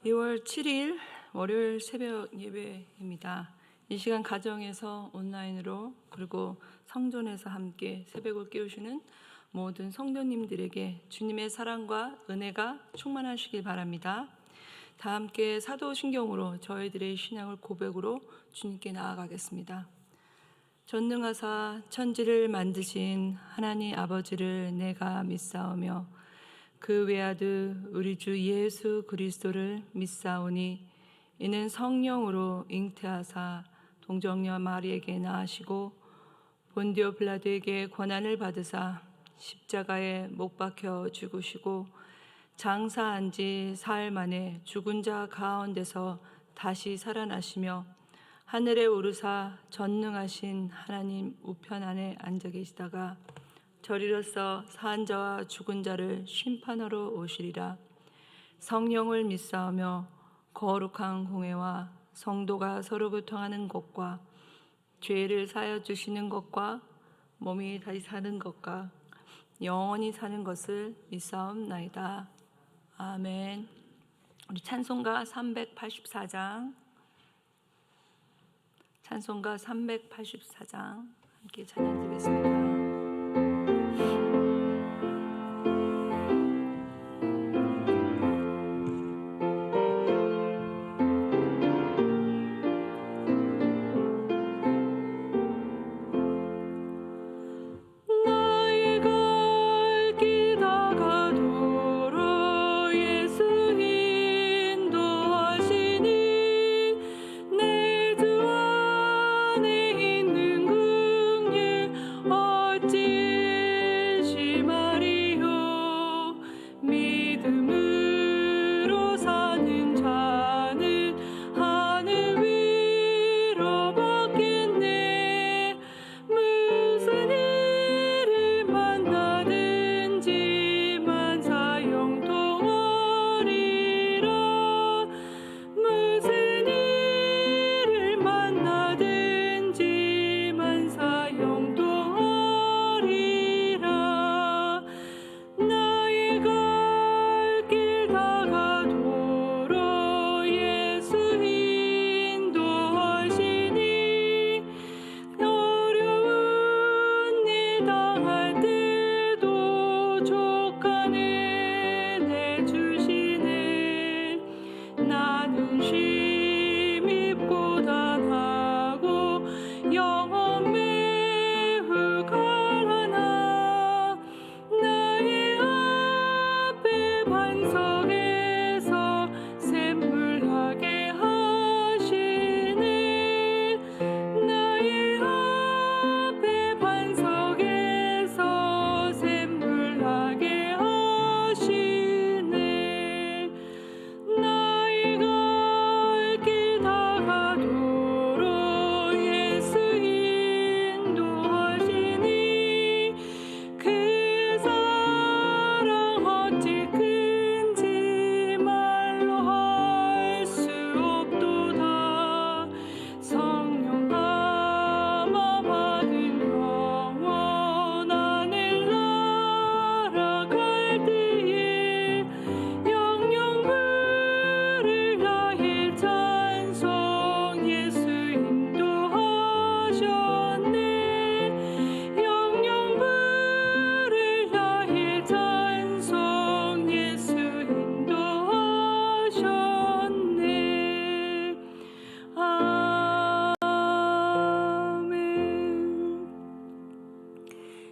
2월 7일 월요일 새벽 예배입니다. 이 시간 가정에서 온라인으로 그리고 성전에서 함께 새벽을 깨우시는 모든 성도님들에게 주님의 사랑과 은혜가 충만하시길 바랍니다. 다 함께 사도신경으로 저희들의 신앙을 고백으로 주님께 나아가겠습니다. 전능하사 천지를 만드신 하나님 아버지를 내가 믿사오며 그 외아들 우리 주 예수 그리스도를 믿사오니 이는 성령으로 잉태하사 동정녀 마리에게 낳으시고 본디오 빌라도에게 권한을 받으사 십자가에 못 박혀 죽으시고 장사한 지 사흘 만에 죽은 자 가운데서 다시 살아나시며 하늘에 오르사 전능하신 하나님 우편안에 앉아 계시다가 저리로서 산 자와 죽은 자를 심판하러 오시리라. 성령을 믿사오며 거룩한 공회와 성도가 서로 교통하는 것과 죄를 사하여 주시는 것과 몸이 다시 사는 것과 영원히 사는 것을 믿사옵나이다. 아멘. 우리 찬송가 384장 함께 찬양드리겠습니다.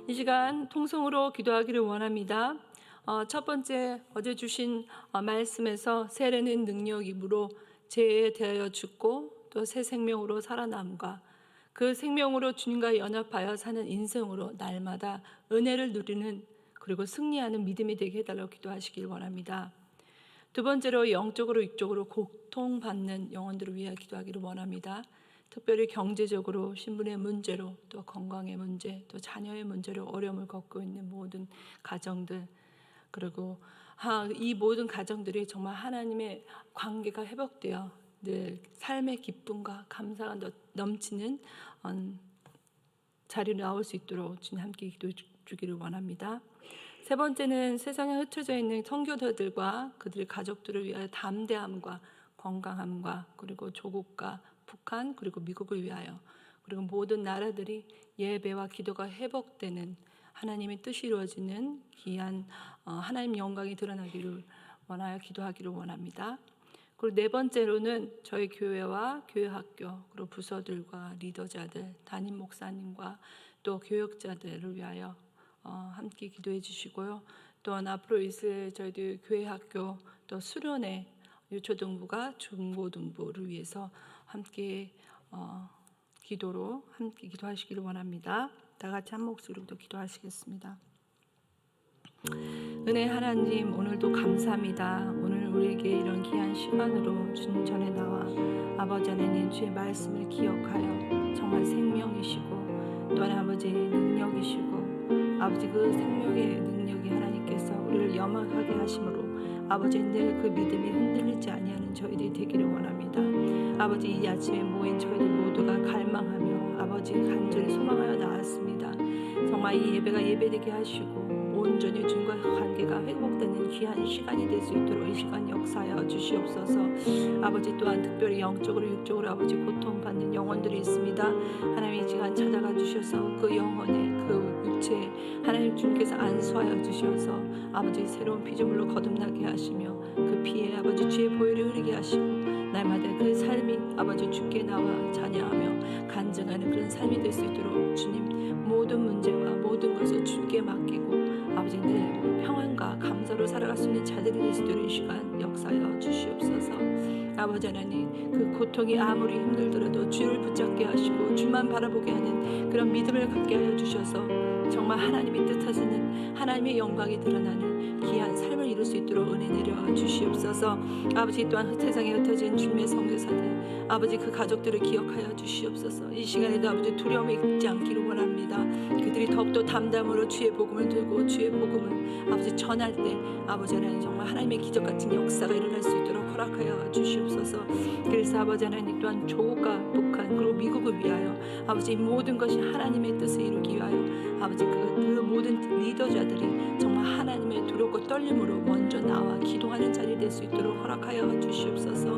이 시간 통성으로 기도하기를 원합니다. 첫 번째 어제 주신 말씀에서 세례는 능력이므로 죄에 대하여 죽고 또 새 생명으로 살아남과 그 생명으로 주님과 연합하여 사는 인생으로 날마다 은혜를 누리는 그리고 승리하는 믿음이 되게 해달라고 기도하시길 원합니다. 두 번째로 영적으로 육적으로 고통받는 영혼들을 위해 기도하기를 원합니다. 특별히 경제적으로 신분의 문제로 또 건강의 문제 또 자녀의 문제로 어려움을 겪고 있는 모든 가정들 그리고 이 모든 가정들이 정말 하나님의 관계가 회복되어 늘 삶의 기쁨과 감사가 넘치는 자리로 나올 수 있도록 주님 함께 기도해 주기를 원합니다. 세 번째는 세상에 흩어져 있는 선교사들과 그들의 가족들을 위하여 담대함과 건강함과 그리고 조국과 북한 그리고 미국을 위하여 그리고 모든 나라들이 예배와 기도가 회복되는 하나님의 뜻이 이루어지는 귀한 하나님 영광이 드러나기를 원하여 기도하기를 원합니다. 그리고 네 번째로는 저희 교회와 교회 학교 그리고 부서들과 리더자들 담임 목사님과 또 교역자들을 위하여 함께 기도해 주시고요. 또한 앞으로 있을 저희들 교회 학교 또 수련회 유초등부가 중고등부를 위해서 함께 기도로 함께 기도하시기를 원합니다. 다 같이 한 목소리로 기도하시겠습니다. 은혜 하나님, 오늘도 감사합니다. 오늘 우리에게 이런 귀한 시간으로 주님 전에 나와 아버지 하나님 주의 말씀을 기억하여 정말 생명이시고 또한 아버지 능력이시고 아버지 그 생명의 능력이 하나님께서 우리를 염하게 하심으로 아버지 늘 그 믿음이 흔들리지 아니하는 저희들이 되기를 원합니다. 아버지 이 아침에 모인 저희들 모두가 갈망하며 아버지 간절히 소망하여 나왔습니다. 정말 이 예배가 예배되게 하시고 온전히 주님과 관계가 회복되는 귀한 시간이 될 수 있도록 이 시간 역사하여 주시옵소서. 아버지 또한 특별히 영적으로 육적으로 아버지 고통받는 영혼들이 있습니다. 하나님 이 시간 찾아가 주셔서 그 영혼의 그 육체 하나님 주님께서 안수하여 주셔서 아버지 새로운 피조물로 거듭나게 하시며 그 피에 아버지 주의 보혈이 흐르게 하시고 날마다 그 삶이 아버지 주께 나와 찬양하며 간증하는 그런 삶이 될 수 있도록 주님 모든 문제와 모든 것을 주께 맡기고 아버지 늘 평안과 감사로 살아갈 수 있는 자들이 될 수 있도록 이 시간 역사하여 주시옵소서. 아버지 하나님 그 고통이 아무리 힘들더라도 주를 붙잡게 하시고 주만 바라보게 하는 그런 믿음을 갖게 하여 주셔서 정말 하나님이 뜻하시는 하나님의 영광이 드러나는 귀한 삶을 이룰 수 있도록 은혜 내려 주시옵소서. 아버지 또한 세상에 흩어진 주님의 선교사들 아버지 그 가족들을 기억하여 주시옵소서. 이 시간에도 아버지 두려움이 있지 않기를 원합니다. 그들이 더욱더 담담으로 주의 복음을 들고 주의 복음을 아버지 전할 때 아버지 하나님 정말 하나님의 기적 같은 역사가 일어날 수 있도록 허락하여 주시옵소서. 그래서 아버지 하나님 또한 조국과 북한 그리고 미국을 위하여 아버지 모든 것이 하나님의 뜻을 이루기 위하여 아버지 그 모든 리더자들이 정말 하나님의 두렵고 떨림으로 먼저 나와 기도하는 자리 될 수 있도록 허락하여 주시옵소서.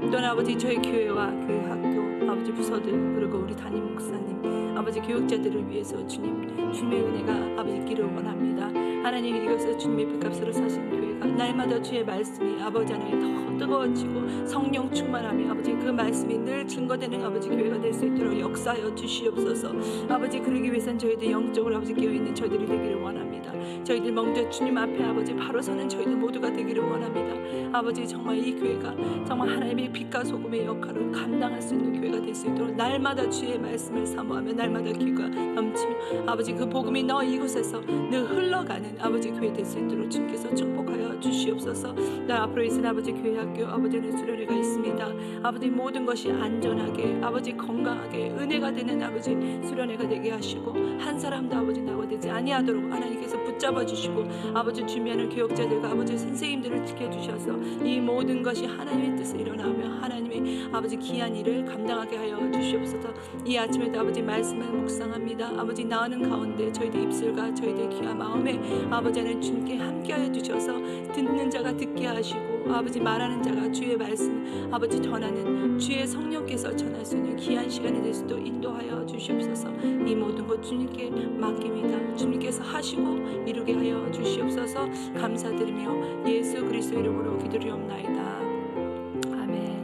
또한 아버지 저희 교회와 교회 학교 아버지 부서들 그리고 우리 담임 목사님 아버지 교육자들을 위해서 주님의 은혜가 아버지 있기를 원합니다. 하나님 이것을 주님의 빚값으로 사신 교회가 날마다 주의 말씀이 아버지 하나님 더 뜨거워지고 성령 충만하며 아버지 그 말씀이 늘 증거되는 아버지 교회가 될 수 있도록 역사하여 주시옵소서. 아버지 그러기 위해선 저희들 영적으로 아버지 깨어있는 저희들이 되기를 원합니다. 저희들 먼저 주님 앞에 아버지 바로 서는 저희들 모두가 되기를 원합니다. 아버지 정말 이 교회가 정말 하나님의 빛과 소금의 역할을 감당할 수 있는 교회가 될 수 있도록 날마다 주의 말씀을 사모하며 날마다 귀가 넘치며 아버지 그 복음이 너 이곳에서 늘 흘러가는 아버지 교회 될 수 있도록 주님께서 축복하여 주시옵소서. 나 앞으로 있은 아버지 교회 학교 아버지는 수련회가 있습니다. 아버지 모든 것이 안전하게 아버지 건강하게 은혜가 되는 아버지 수련회가 되게 하시고 한 사람도 아버지 낙오되지 아니하도록 하나님께서 붙잡아 주시고 아버지 준비하는 교역자들과 아버지 선생님들을 지켜주셔서 이 모든 것이 하나님의 뜻을 일어나며 하나님의 아버지 귀한 일을 감당하게 하여 주시옵소서. 이 아침에도 아버지 말씀을 묵상합니다. 아버지 나오는 가운데 저희들 입술과 저희들 귀한 마음에 아버지 하나님 주님께 함께하여 주셔서 듣는 자가 듣게 하시고 아버지 말하는 자가 주의 말씀 아버지 전하는 주의 성령께서 전할 수 있는 귀한 시간이 될 수도 인도하여 주시옵소서. 이 모든 것 주님께 맡깁니다. 주님께서 하시고 이루게 하여 주시옵소서. 감사드리며 예수 그리스도 이름으로 기도드리옵나이다. 아멘.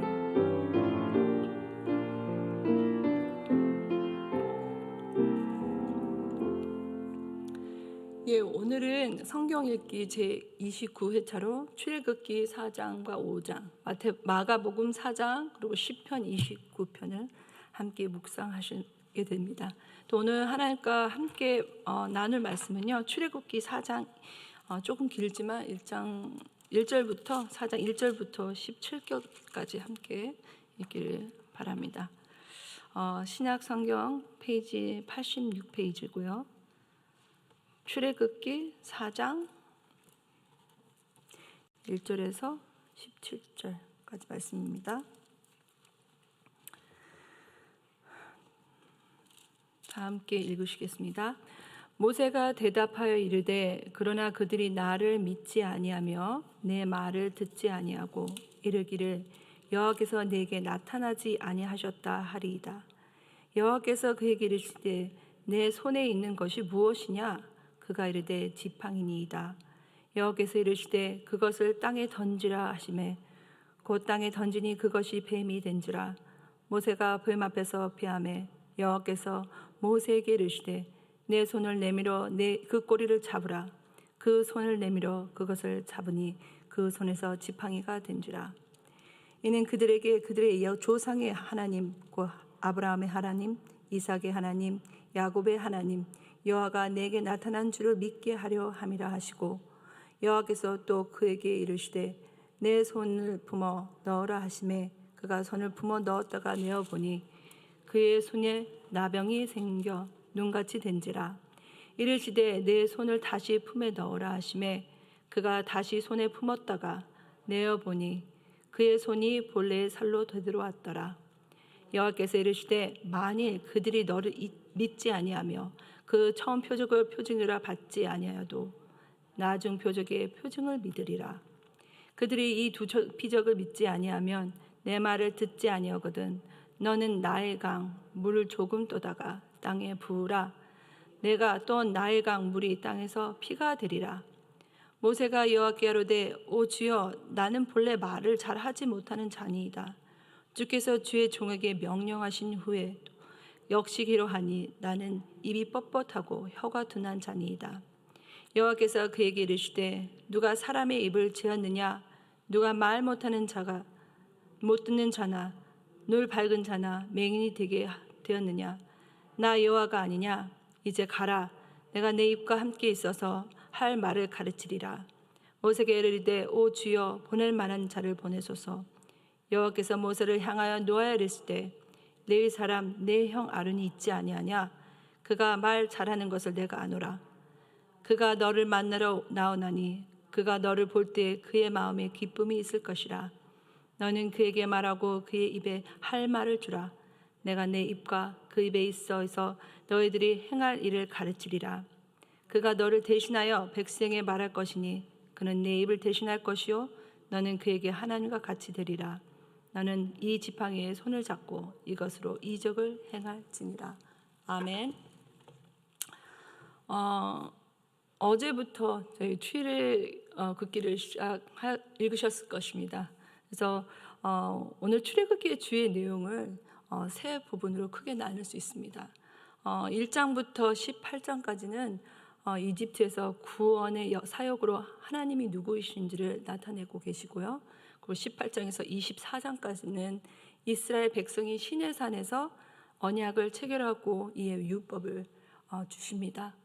예, 오늘은 성경 읽기 제29회차로 출애굽기 4장과 5장, 마가복음 4장 그리고 시편 29편을 함께 묵상하시게 됩니다. 또 오늘 하나님과 함께 나눌 말씀은요. 출애굽기 4장 조금 길지만 4장 1절부터 17절까지 함께 읽기를 바랍니다. 신약 성경 페이지 86페이지고요. 출애굽기 4장 1절에서 17절까지 말씀입니다. 다 함께 읽으시겠습니다. 모세가 대답하여 이르되 그러나 그들이 나를 믿지 아니하며 내 말을 듣지 아니하고 이르기를 여호와께서 내게 나타나지 아니하셨다 하리이다. 여호와께서 그에게 이르시되 내 손에 있는 것이 무엇이냐? 그가 이르되 지팡이니이다. 여호와께서 이르시되 그것을 땅에 던지라 하시매 곧 땅에 던지니 그것이 뱀이 된지라. 모세가 뱀 앞에서 피하매 여호와께서 모세에게 이르시되 내 손을 내밀어 그 꼬리를 잡으라. 그 손을 내밀어 그것을 잡으니 그 손에서 지팡이가 된지라. 이는 그들에게 그들의 조상의 하나님 곧 아브라함의 하나님, 이삭의 하나님, 야곱의 하나님 여호와가 내게 나타난 줄을 믿게 하려 함이라 하시고 여호와께서 또 그에게 이르시되 내 손을 품어 넣으라 하시매 그가 손을 품어 넣었다가 내어 보니 그의 손에 나병이 생겨 눈같이 된지라. 이르시되 내 손을 다시 품에 넣으라 하시매 그가 다시 손에 품었다가 내어 보니 그의 손이 본래의 살로 되돌아왔더라. 여호와께서 이르시되 만일 그들이 너를 믿지 아니하며 그 처음 표적을 표징이라 받지 아니하여도 나중 표적의 표징을 믿으리라. 그들이 이 두 피적을 믿지 아니하면 내 말을 듣지 아니하거든 너는 나의 강 물을 조금 떠다가 땅에 부으라. 내가 또 나의 강 물이 땅에서 피가 되리라. 모세가 여호와께 아뢰되 오 주여 나는 본래 말을 잘 하지 못하는 자니이다. 주께서 주의 종에게 명령하신 후에 역시 기로하니 나는 입이 뻣뻣하고 혀가 둔한 자니이다. 여호와께서 그에게 이르시되 누가 사람의 입을 지었느냐? 누가 말 못하는 자가 못 듣는 자나 눈 밝은 자나 맹인이 되게 되었느냐? 나 여호와가 아니냐? 이제 가라. 내가 내 입과 함께 있어서 할 말을 가르치리라. 모세에게 이르되 오 주여 보낼 만한 자를 보내소서. 여호와께서 모세를 향하여 노하여 이르시되 레위 사람 내 형 아론이 있지 아니하냐? 그가 말 잘하는 것을 내가 아노라. 그가 너를 만나러 나오나니 그가 너를 볼 때 그의 마음에 기쁨이 있을 것이라. 너는 그에게 말하고 그의 입에 할 말을 주라. 내가 내 입과 그 입에 있어서 너희들이 행할 일을 가르치리라. 그가 너를 대신하여 백성에게 말할 것이니 그는 내 입을 대신할 것이요 너는 그에게 하나님과 같이 되리라. 너는 이 지팡이에 손을 잡고 이것으로 이적을 행할지니라. 아멘. 어제부터 저희 출애 긋기를 읽으셨을 것입니다. 그래서 오늘 출애굽기의 주의 내용을 세 부분으로 크게 나눌 수 있습니다. 1장부터 18장까지는 이집트에서 구원의 사역으로 하나님이 누구이신지를 나타내고 계시고요. 그리고 18장에서 24장까지는 이스라엘 백성이 시내산에서 언약을 체결하고 이에 율법을 주십니다.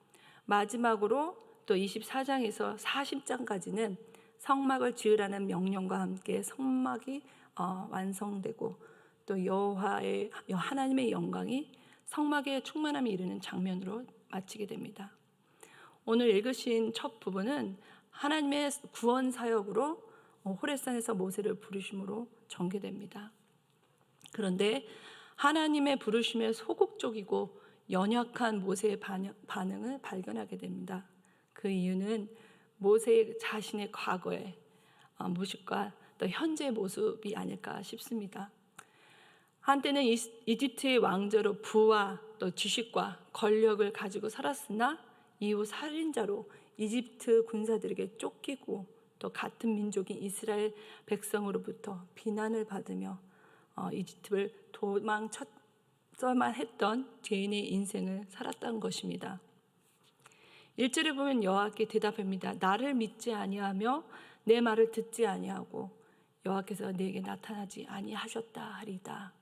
마지막으로 또 24장에서 40장까지는 성막을 지으라는 명령과 함께 성막이 완성되고 또 여호와의 하나님의 영광이 성막의 충만함에 이르는 장면으로 마치게 됩니다. 오늘 읽으신 첫 부분은 하나님의 구원 사역으로 호렙산에서 모세를 부르심으로 전개됩니다. 그런데 하나님의 부르심에 소극적이고 연약한 모세의 반응을 발견하게 됩니다. 그 이유는 모세 자신의 과거의 모습과 또 현재의 모습이 아닐까 싶습니다. 한때는 이집트의 왕조로 부와 또 지식과 권력을 가지고 살았으나 이후 살인자로 이집트 군사들에게 쫓기고 또 같은 민족인 이스라엘 백성으로부터 비난을 받으며 이집트를 도망쳤어만 했던 죄인의 인생을 살았던 것입니다. 1절에 보면 여호와께 대답합니다. 나를 믿지 아니하며 내 말을 듣지 아니하고 여호와께서 내게 나타나지 아니하셨다 하리다.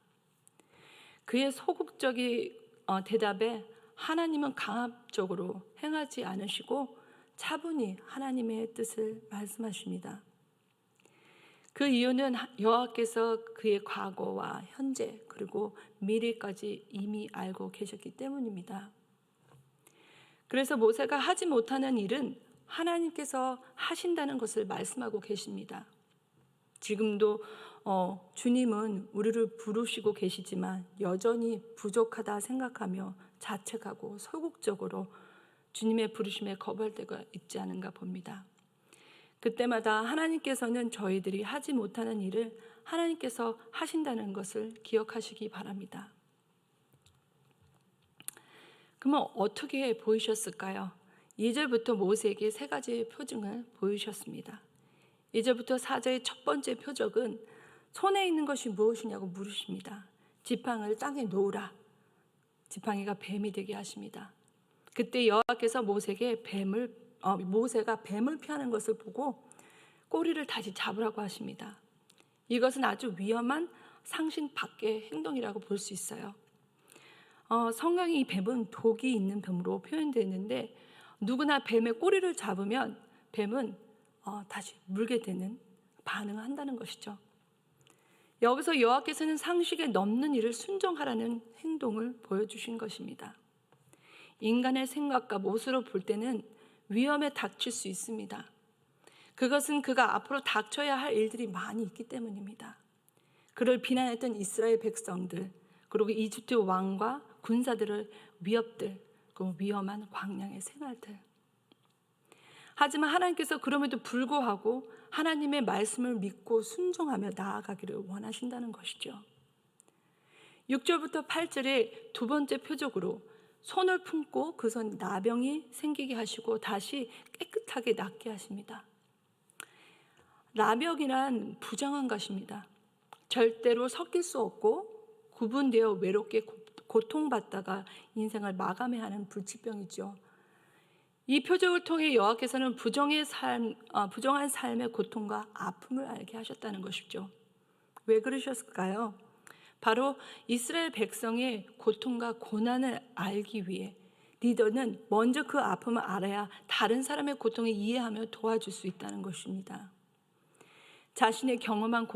그의 소극적인 대답에 하나님은 강압적으로 행하지 않으시고 차분히 하나님의 뜻을 말씀하십니다. 그 이유는 여호와께서 그의 과거와 현재 그리고 미래까지 이미 알고 계셨기 때문입니다. 그래서 모세가 하지 못하는 일은 하나님께서 하신다는 것을 말씀하고 계십니다. 지금도 주님은 우리를 부르시고 계시지만 여전히 부족하다 생각하며 자책하고 소극적으로 주님의 부르심에 거부할 때가 있지 않은가 봅니다. 그때마다 하나님께서는 저희들이 하지 못하는 일을 하나님께서 하신다는 것을 기억하시기 바랍니다. 그러면 어떻게 보이셨을까요? 2절부터 모세에게 3가지의 표징을 보이셨습니다. 2절부터 4절의 첫 번째 표적은 손에 있는 것이 무엇이냐고 물으십니다. 지팡이를 땅에 놓으라. 지팡이가 뱀이 되게 하십니다. 그때 여호와께서 모세가 뱀을 피하는 것을 보고 꼬리를 다시 잡으라고 하십니다. 이것은 아주 위험한 상신 밖의 행동이라고 볼 수 있어요. 성경에 이 뱀은 독이 있는 뱀으로 표현되는데 누구나 뱀의 꼬리를 잡으면 뱀은 다시 물게 되는 반응을 한다는 것이죠. 여기서 여호와께서는 상식에 넘는 일을 순종하라는 행동을 보여주신 것입니다. 인간의 생각과 모습으로 볼 때는 위험에 닥칠 수 있습니다. 그것은 그가 앞으로 닥쳐야 할 일들이 많이 있기 때문입니다. 그를 비난했던 이스라엘 백성들, 그리고 이집트 왕과 군사들의 위협들, 그 위험한 광야의 생활들. 하지만 하나님께서 그럼에도 불구하고 하나님의 말씀을 믿고 순종하며 나아가기를 원하신다는 것이죠. 6절부터 8절의 두 번째 표적으로 손을 품고 그 손 나병이 생기게 하시고 다시 깨끗하게 낫게 하십니다. 나병이란 부정한 것입니다. 절대로 섞일 수 없고 구분되어 외롭게 고통받다가 인생을 마감해야 하는 불치병이죠. 이 표적을 통해 여호와께서는 부정한 삶의 고통과 아픔을 알게 하셨다는 것이죠. 왜 그러셨을까요? 바로 이스라엘 백성의 고통과 고난을 알기 위해 리더는 먼저 그 아픔을 알아야 다른 사람의 고통을 이해하며 도와줄 수 있다는 것입니다. 자신의 경험한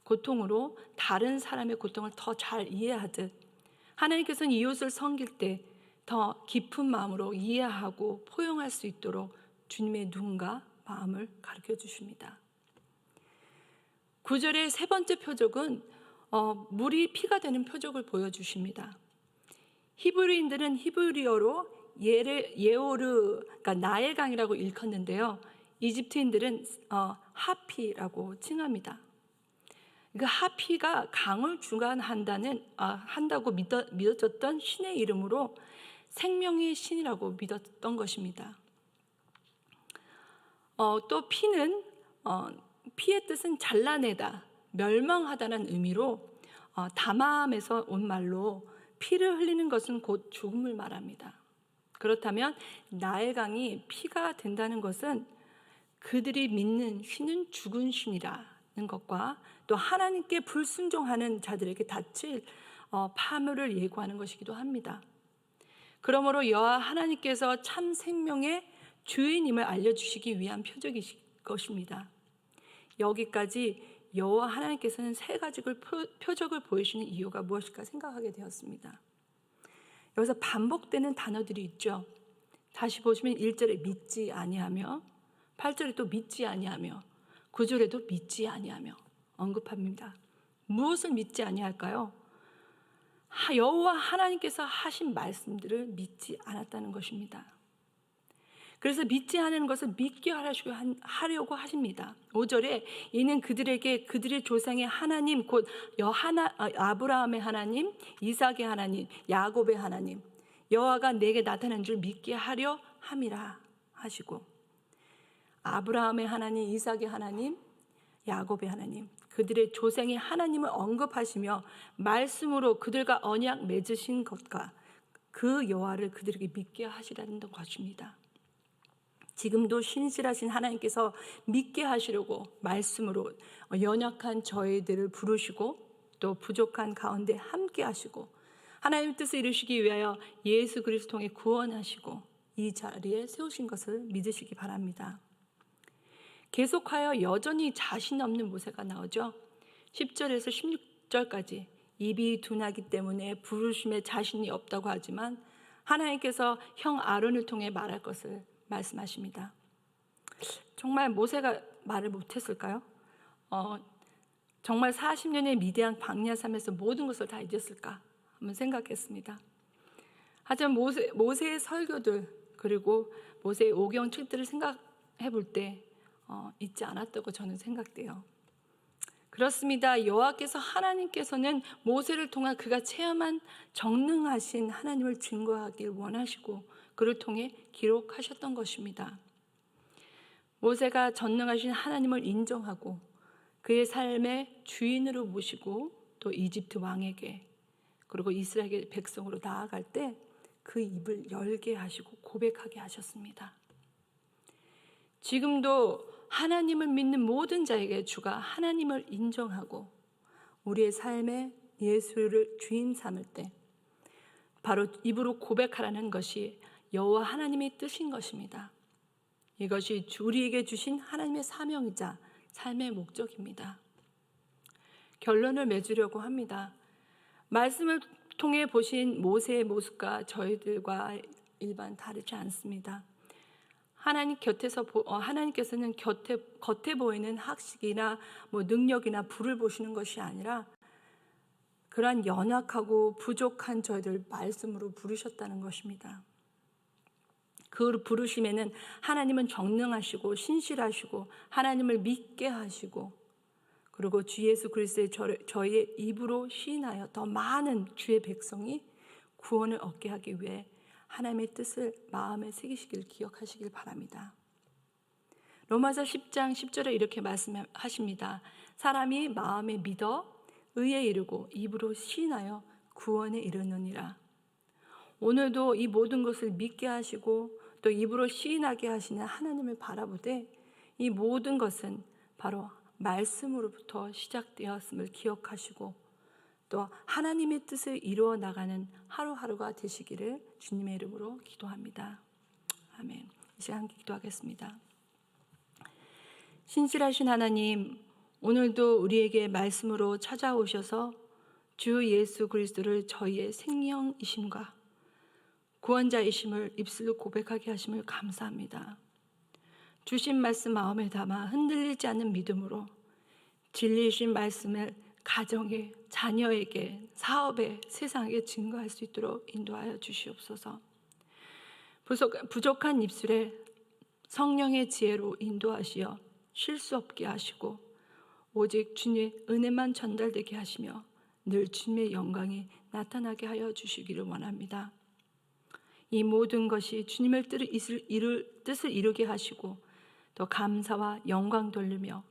고통으로 다른 사람의 고통을 더 잘 이해하듯 하나님께서는 이웃을 섬길 때 더 깊은 마음으로 이해하고 포용할 수 있도록 주님의 눈과 마음을 가르쳐 주십니다. 9절의 세 번째 표적은 물이 피가 되는 표적을 보여주십니다. 히브리인들은 히브리어로 예오르, 그러니까 나의 강이라고 일컫는데요. 이집트인들은 하피라고 칭합니다. 그 하피가 강을 한다고 믿어졌던 신의 이름으로 생명의 신이라고 믿었던 것입니다. 또 피의 뜻은 잘라내다, 멸망하다는 의미로 담함에서 온 말로 피를 흘리는 것은 곧 죽음을 말합니다. 그렇다면 나의 강이 피가 된다는 것은 그들이 믿는 신은 죽은 신이라는 것과 또 하나님께 불순종하는 자들에게 닥칠 파멸을 예고하는 것이기도 합니다. 그러므로 여호와 하나님께서 참 생명의 주인임을 알려주시기 위한 표적일 것입니다. 여기까지 여호와 하나님께서는 3가지 표적을 보이시는 이유가 무엇일까 생각하게 되었습니다. 여기서 반복되는 단어들이 있죠. 다시 보시면 1절에 믿지 아니하며, 8절에 또 믿지 아니하며, 9절에도 믿지 아니하며 언급합니다. 무엇을 믿지 아니할까요? 여호와 하나님께서 하신 말씀들을 믿지 않았다는 것입니다. 그래서 믿지 않는 것을 믿게 하려고 하십니다. 5절에 이는 그들에게 그들의 조상의 하나님 곧 아브라함의 하나님, 이삭의 하나님, 야곱의 하나님 여호와가 내게 나타난 줄 믿게 하려 함이라 하시고, 아브라함의 하나님, 이삭의 하나님, 야곱의 하나님, 그들의 조상의 하나님을 언급하시며 말씀으로 그들과 언약 맺으신 것과 그 여호와를 그들에게 믿게 하시라는 것입니다. 지금도 신실하신 하나님께서 믿게 하시려고 말씀으로 연약한 저희들을 부르시고 또 부족한 가운데 함께 하시고 하나님의 뜻을 이루시기 위하여 예수 그리스도 통해 구원하시고 이 자리에 세우신 것을 믿으시기 바랍니다. 계속하여 여전히 자신 없는 모세가 나오죠. 10절에서 16절까지 입이 둔하기 때문에 부르심에 자신이 없다고 하지만 하나님께서 형 아론을 통해 말할 것을 말씀하십니다. 정말 모세가 말을 못했을까요? 정말 40년의 미디안 광야 삶에서 모든 것을 다 잊었을까 한번 생각했습니다. 하지만 모세의 설교들, 그리고 모세의 오경칠들을 생각해 볼 때 잊지 않았다고 저는 생각돼요. 그렇습니다. 여호와께서 하나님께서는 모세를 통한 그가 체험한 전능하신 하나님을 증거하길 원하시고 그를 통해 기록하셨던 것입니다. 모세가 전능하신 하나님을 인정하고 그의 삶의 주인으로 모시고 또 이집트 왕에게 그리고 이스라엘 백성으로 나아갈 때 그 입을 열게 하시고 고백하게 하셨습니다. 지금도 하나님을 믿는 모든 자에게 주가 하나님을 인정하고 우리의 삶에 예수를 주인 삼을 때 바로 입으로 고백하라는 것이 여호와 하나님의 뜻인 것입니다. 이것이 우리에게 주신 하나님의 사명이자 삶의 목적입니다. 결론을 맺으려고 합니다. 말씀을 통해 보신 모세의 모습과 저희들과 일반 다르지 않습니다. 하나님께서는 겉에 보이는 학식이나 능력이나 부를 보시는 것이 아니라 그러한 연약하고 부족한 저희들 말씀으로 부르셨다는 것입니다. 그 부르심에는 하나님은 전능하시고 신실하시고 하나님을 믿게 하시고 그리고 주 예수 그리스도의 저희의 입으로 시인하여 더 많은 주의 백성이 구원을 얻게 하기 위해 하나님의 뜻을 마음에 새기시길 기억하시길 바랍니다. 로마서 10장 10절에 이렇게 말씀하십니다. 사람이 마음에 믿어 의에 이르고 입으로 시인하여 구원에 이르느니라. 오늘도 이 모든 것을 믿게 하시고 또 입으로 시인하게 하시는 하나님을 바라보되 이 모든 것은 바로 말씀으로부터 시작되었음을 기억하시고 또 하나님의 뜻을 이루어 나가는 하루하루가 되시기를 주님의 이름으로 기도합니다. 아멘. 이 시간 기도하겠습니다. 신실하신 하나님, 오늘도 우리에게 말씀으로 찾아오셔서 주 예수 그리스도를 저희의 생명이심과 구원자이심을 입술로 고백하게 하심을 감사합니다. 주신 말씀 마음에 담아 흔들리지 않는 믿음으로 진리이신 말씀을 가정에, 자녀에게, 사업에, 세상에 증거할 수 있도록 인도하여 주시옵소서. 부족한 입술에 성령의 지혜로 인도하시어 실수 없게 하시고 오직 주님의 은혜만 전달되게 하시며 늘 주님의 영광이 나타나게 하여 주시기를 원합니다. 이 모든 것이 주님의 뜻을 이루게 하시고 또 감사와 영광 돌리며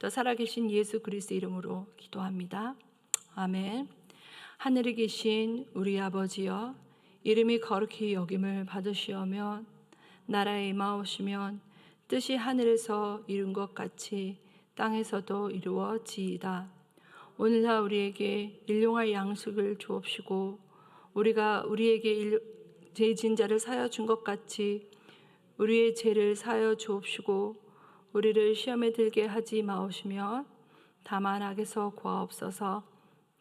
또 살아계신 예수 그리스도 이름으로 기도합니다. 아멘. 하늘에 계신 우리 아버지여, 이름이 거룩히 여김을 받으시오며 나라에 임하오시면 뜻이 하늘에서 이룬 것 같이 땅에서도 이루어지이다. 오늘날 우리에게 일용할 양식을 주옵시고 우리가 우리에게 죄 지은 자를 사하여 준 것 같이 우리의 죄를 사하여 주옵시고 우리를 시험에 들게 하지 마옵시며 다만 악에서 구하옵소서.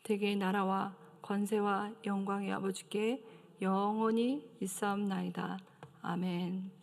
대개의 나라와 권세와 영광의 아버지께 영원히 있사옵나이다. 아멘.